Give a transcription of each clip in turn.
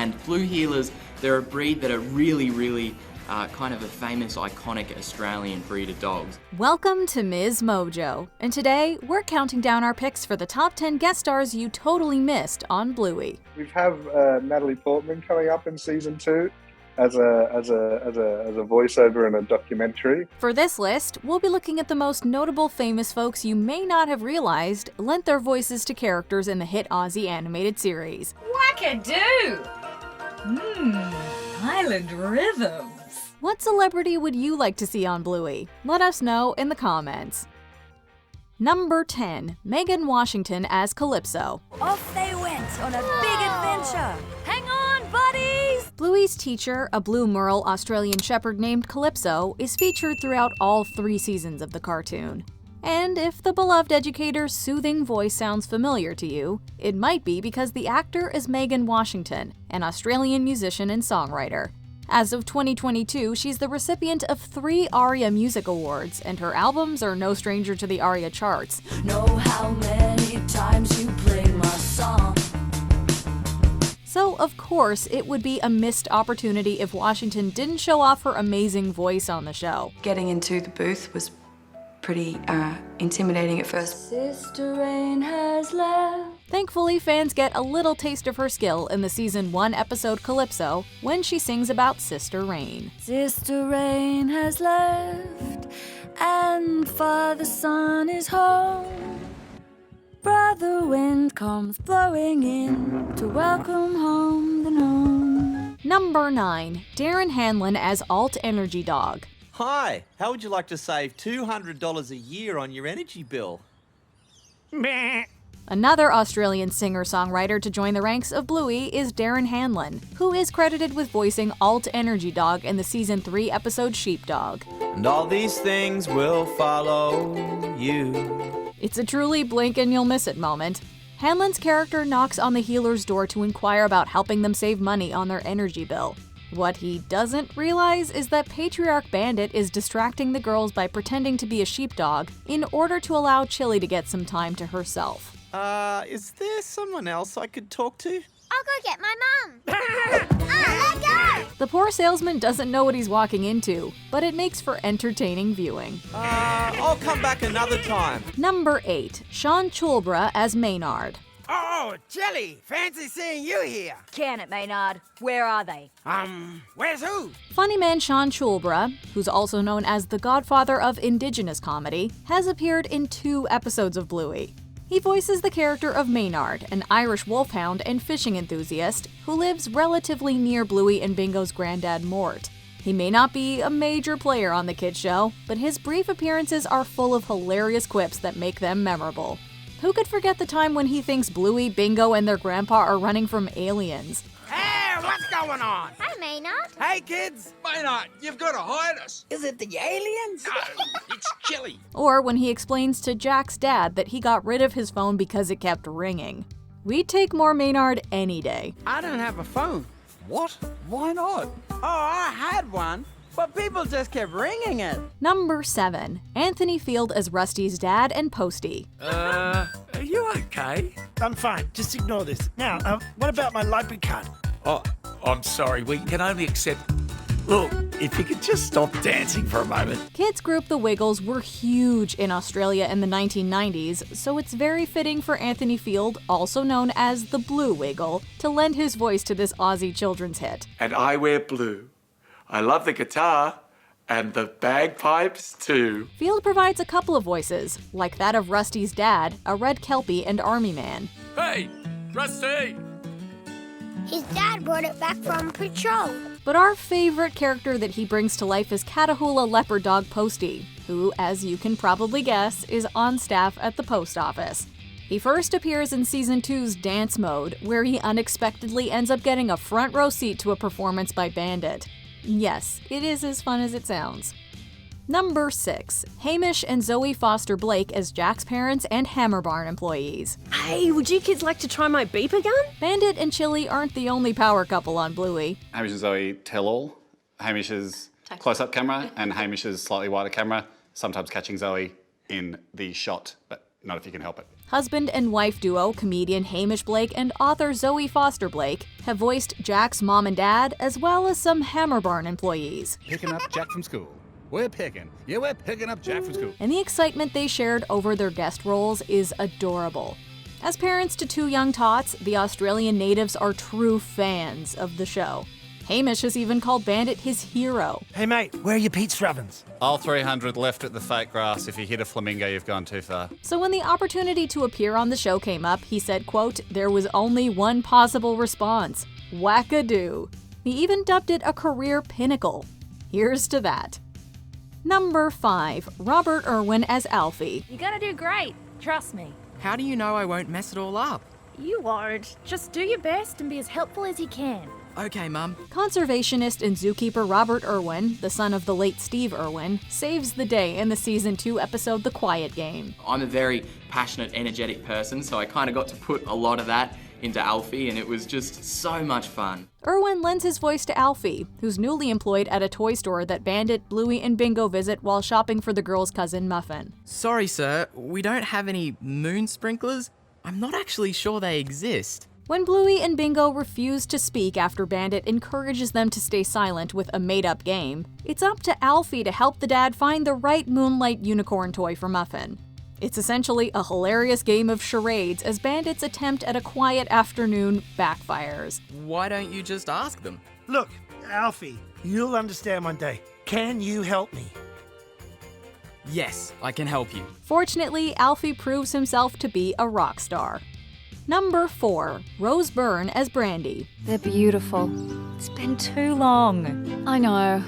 And blue heelers, they're a breed that are really kind of a famous, iconic Australian breed of dogs. Welcome to MsMojo, and today we're counting down our picks for the top 10 guest stars you totally missed on Bluey. We have Natalie Portman coming up in season 2 as a voiceover in a documentary. For this list, we'll be looking at the most notable famous folks you may not have realized lent their voices to characters in the hit Aussie animated series. Wackadoo! Island rhythms. What celebrity would you like to see on Bluey? Let us know in the comments. Number 10. Megan Washington as Calypso. Off they went on a big adventure. Hang on, buddies! Bluey's teacher, a blue merle Australian shepherd named Calypso, is featured throughout all 3 seasons of the cartoon. And if the beloved educator's soothing voice sounds familiar to you, it might be because the actor is Megan Washington, an Australian musician and songwriter. As of 2022, she's the recipient of 3 ARIA Music Awards, and her albums are no stranger to the ARIA charts. Know how many times you played my song. So, of course, it would be a missed opportunity if Washington didn't show off her amazing voice on the show. Getting into the booth was pretty intimidating at first. Sister Rain has left. Thankfully, fans get a little taste of her skill in the season 1 episode Calypso when she sings about Sister Rain. Sister Rain has left, and Father Sun is home. Brother Wind comes blowing in to welcome home the gnome. Number 9. Darren Hanlon as Alt Energy Dog. Hi, how would you like to save $200 a year on your energy bill? Meh. Another Australian singer-songwriter to join the ranks of Bluey is Darren Hanlon, who is credited with voicing Alt Energy Dog in the season 3 episode Sheepdog. And all these things will follow you. It's a truly blink and you'll miss it moment. Hanlon's character knocks on the healer's door to inquire about helping them save money on their energy bill. What he doesn't realize is that Patriarch Bandit is distracting the girls by pretending to be a sheepdog in order to allow Chili to get some time to herself. Is there someone else I could talk to? I'll go get my mum. Let go! The poor salesman doesn't know what he's walking into, but it makes for entertaining viewing. I'll come back another time. Number 8. Sean Chulbra as Maynard. Oh, Jelly, fancy seeing you here. Can it, Maynard? Where are they? Where's who? Funny man Sean Chulbra, who's also known as the godfather of Indigenous comedy, has appeared in 2 episodes of Bluey. He voices the character of Maynard, an Irish wolfhound and fishing enthusiast who lives relatively near Bluey and Bingo's granddad Mort. He may not be a major player on the kids show, but his brief appearances are full of hilarious quips that make them memorable. Who could forget the time when he thinks Bluey, Bingo, and their grandpa are running from aliens? Hey, what's going on? Hi, Maynard. Hey, kids. Maynard, you've got to hide us. Is it the aliens? No, it's Chili. Or when he explains to Jack's dad that he got rid of his phone because it kept ringing. We'd take more Maynard any day. I don't have a phone. What? Why not? Oh, I had one, but people just kept ringing it. Number 7. Anthony Field as Rusty's dad and Posty. Are you okay? I'm fine. Just ignore this. Now, what about my library card? Oh, I'm sorry. We can only accept... Look, if you could just stop dancing for a moment. Kids group The Wiggles were huge in Australia in the 1990s, so it's very fitting for Anthony Field, also known as the Blue Wiggle, to lend his voice to this Aussie children's hit. And I wear blue. I love the guitar and the bagpipes too. Field provides a couple of voices, like that of Rusty's dad, a red Kelpie and army man. Hey, Rusty! His dad brought it back from patrol. But our favorite character that he brings to life is Catahoula leopard dog Posty, who, as you can probably guess, is on staff at the post office. He first appears in Season 2's Dance Mode, where he unexpectedly ends up getting a front row seat to a performance by Bandit. Yes, it is as fun as it sounds. Number 6. Hamish and Zoe Foster Blake as Jack's parents and Hammer Barn employees. Hey, would you kids like to try my beeper gun? Bandit and Chili aren't the only power couple on Bluey. Hamish and Zoe tell all. Hamish's close-up camera and Hamish's slightly wider camera, sometimes catching Zoe in the shot, but not if you can help it. Husband and wife duo comedian Hamish Blake and author Zoe Foster Blake have voiced Jack's mom and dad, as well as some Hammerbarn employees. Picking up Jack from school. We're picking up Jack from school. And the excitement they shared over their guest roles is adorable. As parents to 2 young tots, the Australian natives are true fans of the show. Hamish has even called Bandit his hero. Hey mate, where are your Pete's Rubbins? All 300 left at the fake grass. If you hit a flamingo, you've gone too far. So when the opportunity to appear on the show came up, he said, quote, "There was only one possible response. Wackadoo." He even dubbed it a career pinnacle. Here's to that. Number 5. Robert Irwin as Alfie. You're gonna do great. Trust me. How do you know I won't mess it all up? You won't. Just do your best and be as helpful as you can. Okay, Mum. Conservationist and zookeeper Robert Irwin, the son of the late Steve Irwin, saves the day in the Season 2 episode The Quiet Game. I'm a very passionate, energetic person, so I kind of got to put a lot of that into Alfie, and it was just so much fun. Irwin lends his voice to Alfie, who's newly employed at a toy store that Bandit, Bluey, and Bingo visit while shopping for the girl's cousin Muffin. Sorry, sir. We don't have any moon sprinklers. I'm not actually sure they exist. When Bluey and Bingo refuse to speak after Bandit encourages them to stay silent with a made-up game, it's up to Alfie to help the dad find the right Moonlight unicorn toy for Muffin. It's essentially a hilarious game of charades as Bandit's attempt at a quiet afternoon backfires. Why don't you just ask them? Look, Alfie, you'll understand one day. Can you help me? Yes, I can help you. Fortunately, Alfie proves himself to be a rock star. Number 4. Rose Byrne as Brandy. They're beautiful. It's been too long. I know.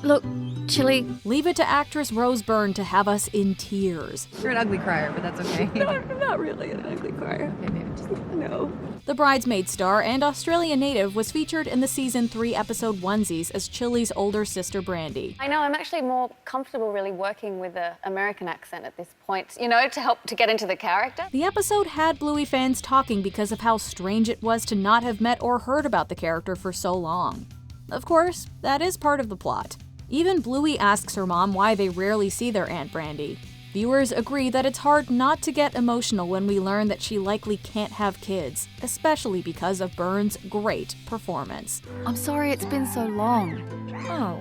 Look, Chili. Leave it to actress Rose Byrne to have us in tears. You're an ugly crier, but that's okay. No, I'm not really an ugly crier. Okay, maybe just no. The Bridesmaid star and Australian native was featured in the Season 3 episode Onesies as Chili's older sister Brandy. I know, I'm actually more comfortable really working with an American accent at this point, you know, to help to get into the character. The episode had Bluey fans talking because of how strange it was to not have met or heard about the character for so long. Of course, that is part of the plot. Even Bluey asks her mom why they rarely see their Aunt Brandy. Viewers agree that it's hard not to get emotional when we learn that she likely can't have kids, especially because of Byrne's great performance. I'm sorry it's been so long. Oh,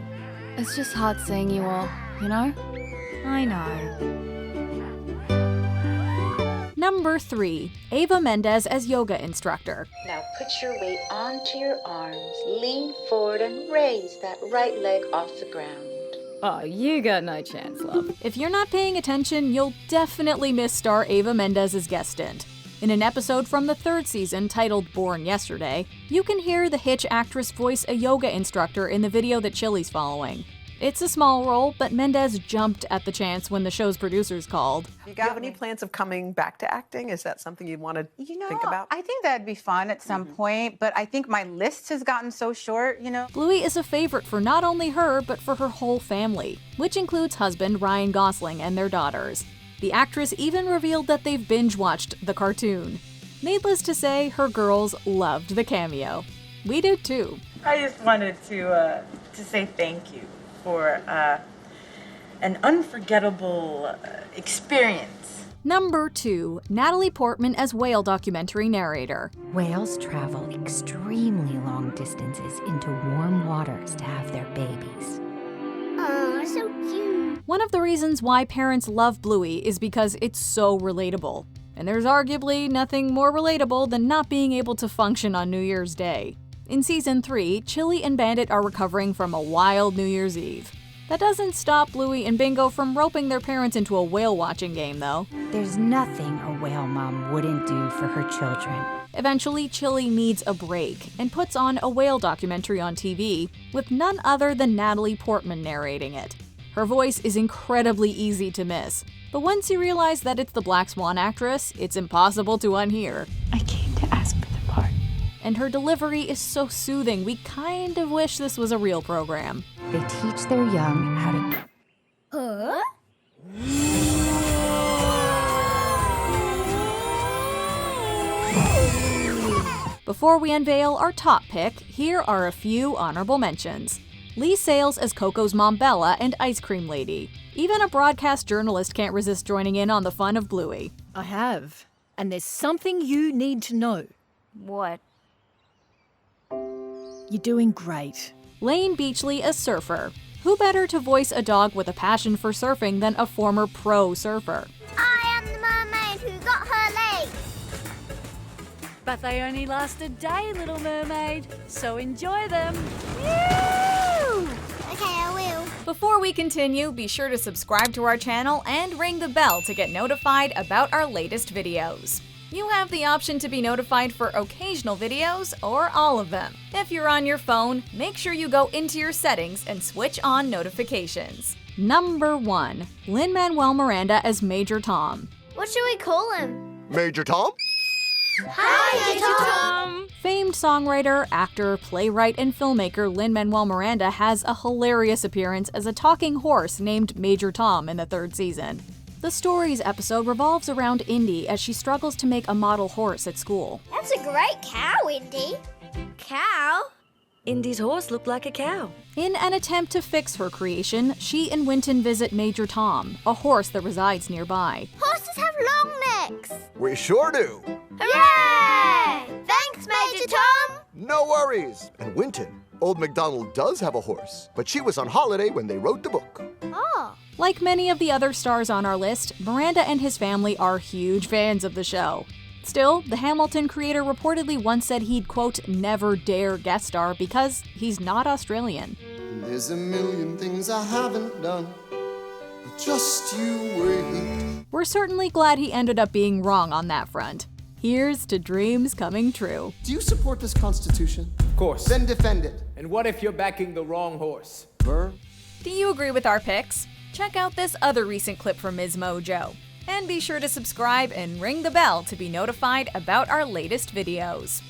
it's just hard seeing you all, you know? I know. Number 3. Ava Mendes as yoga instructor. Now put your weight onto your arms, lean forward and raise that right leg off the ground. Oh, you got no chance, love. If you're not paying attention, you'll definitely miss star Ava Mendes' guest stint. In an episode from the 3rd season titled Born Yesterday, you can hear the Hitch actress voice a yoga instructor in the video that Chili's following. It's a small role, but Mendes jumped at the chance when the show's producers called. Do you have any plans of coming back to acting? Is that something you'd want to think about? I think that'd be fun at some point, but I think my list has gotten so short, you know? Bluey is a favorite for not only her, but for her whole family, which includes husband Ryan Gosling and their daughters. The actress even revealed that they've binge-watched the cartoon. Needless to say, her girls loved the cameo. We did too. I just wanted to say thank you for an unforgettable experience. Number 2. Natalie Portman as whale documentary narrator. Whales travel extremely long distances into warm waters to have their babies. Aw, so cute. One of the reasons why parents love Bluey is because it's so relatable. And there's arguably nothing more relatable than not being able to function on New Year's Day. In Season 3, Chili and Bandit are recovering from a wild New Year's Eve. That doesn't stop Bluey and Bingo from roping their parents into a whale-watching game, though. There's nothing a whale mom wouldn't do for her children. Eventually, Chili needs a break and puts on a whale documentary on TV with none other than Natalie Portman narrating it. Her voice is incredibly easy to miss, but once you realize that it's the Black Swan actress, it's impossible to unhear. I came to ask for the part. And her delivery is so soothing, we kind of wish this was a real program. They teach their young how to... Huh? Before we unveil our top pick, here are a few honorable mentions. Lee Sales as Coco's mom Bella and Ice Cream Lady. Even a broadcast journalist can't resist joining in on the fun of Bluey. I have. And there's something you need to know. What? You're doing great. Lane Beachley, a surfer. Who better to voice a dog with a passion for surfing than a former pro surfer? I am the mermaid who got her legs. But they only last a day, Little Mermaid, so enjoy them. Okay, I will. Before we continue, be sure to subscribe to our channel and ring the bell to get notified about our latest videos. You have the option to be notified for occasional videos or all of them. If you're on your phone, make sure you go into your settings and switch on notifications. Number 1. Lin-Manuel Miranda as Major Tom. What should we call him? Major Tom? Hi, Major Tom! Famed songwriter, actor, playwright, and filmmaker Lin-Manuel Miranda has a hilarious appearance as a talking horse named Major Tom in the 3rd season. The Stories episode revolves around Indy as she struggles to make a model horse at school. That's a great cow, Indy. Cow? Indy's horse looked like a cow. In an attempt to fix her creation, she and Winton visit Major Tom, a horse that resides nearby. Horses have long necks. We sure do. Hooray! Thanks, Major Tom. No worries. And Winton, Old MacDonald does have a horse, but she was on holiday when they wrote the book. Oh. Like many of the other stars on our list, Miranda and his family are huge fans of the show. Still, the Hamilton creator reportedly once said he'd, quote, never dare guest star because he's not Australian. There's a million things I haven't done, but just you wait. We're certainly glad he ended up being wrong on that front. Here's to dreams coming true. Do you support this Constitution? Of course. Then defend it. And what if you're backing the wrong horse? Byrne? Do you agree with our picks? Check out this other recent clip from MsMojo. And be sure to subscribe and ring the bell to be notified about our latest videos.